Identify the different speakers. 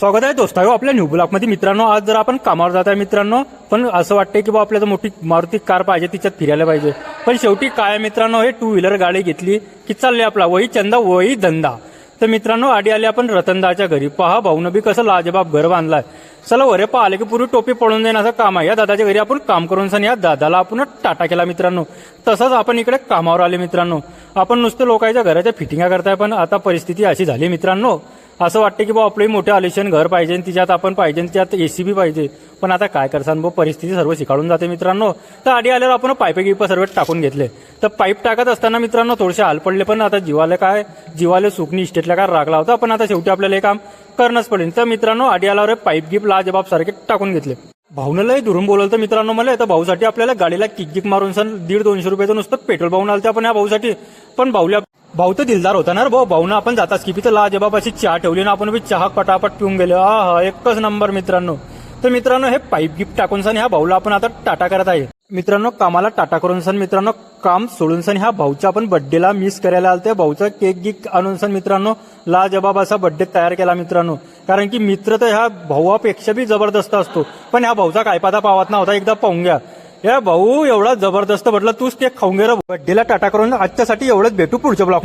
Speaker 1: स्वागत आहे दोस्तांनो आपल्या न्यू ब्लॉगमध्ये। मित्रांनो आज जर आपण कामावर जात आहे मित्रांनो, पण असं वाटतंय की बाबा आपल्याला मोठी मारुती कार पाहिजे, तिच्यात फिरायला पाहिजे। पण शेवटी काय मित्रांनो, हे टू व्हीलर गाडी घेतली की चालले आपला वही चंदा वही धंदा। तर मित्रांनो आधी आले आपण रतनदाच्या घरी। पहा भाऊनं बी कसं लाजबाब घर बांधलाय। चला वरे पाहिले की पूरी टोपी पडून जाईन असं काम आहे। या दादाच्या घरी आपण काम करून सण या दादाला आपण टाटा केला मित्रांनो। तसंच आपण इकडे कामावर आले मित्रांनो। आपण नुसतं लोकांच्या घराच्या फिटिंगा करताय, पण आता परिस्थिती अशी झाली मित्रांनो, असं वाटतं की बाबा आपलं मोठे आलिशान घर पाहिजे, तिच्यात आपण पाहिजे, त्यात एसी बी पाहिजे। पण आता काय करसान भाऊ, परिस्थिती सर्व शिकाळून जाते मित्रांनो। तर आधी आल्यावर आपण पाईप गिप सर्व टाकून घेतले। तर पाईप टाकत असताना मित्रांनो थोडेसे हाल पडले, पण आता जीवाला सुकणी इस्टेटला काय रागला होता, पण आता शेवटी आपल्याला हे काम करणंच पडेल। तर मित्रांनो आधी आल्यावर पाईप गिप लाजबाब सारखे टाकून घेतले। भाऊनं लय दुरून बोलवलं तर मित्रांनो मला, तर भाऊसाठी आपल्याला गाडीला किक मारून सण 150-200 रुपयाचं नुसतं पेट्रोल भाऊन आलं आपण या भाऊसाठी। पण भाऊ तर दिलदार होता ना भाऊ। भाऊनं आपण जाताच की तर लाजबाब अशी चहा ठेवली ना, आपण बी चहा पटापट पिऊन गेलो। हा एकच नंबर मित्रांनो। तर मित्रांनो हे पाईप गिफ्ट टाकून सण ह्या भाऊला आपण आता टाटा करत आहे मित्रांनो। कामाला टाटा करून सण मित्रांनो, काम सोडून सण ह्या भाऊच्या आपण बर्थडेला मिस करायला आलते। भाऊचा केक गिक आणून सण मित्रांनो लाजबाब असा बर्थडे तयार केला मित्रांनो। कारण की मित्र तर ह्या भाऊपेक्षा बी जबरदस्त असतो, पण ह्या भाऊचा काय पाता पावत नव्हता। एकदा पाहून घ्या, या भाऊ एवढा जबरदस्त म्हटलं तूच केक खाऊन घे रे। बर्थडेला टाटा करून आजच्यासाठी एवढंच, भेटू पुढच्या ब्लॉग।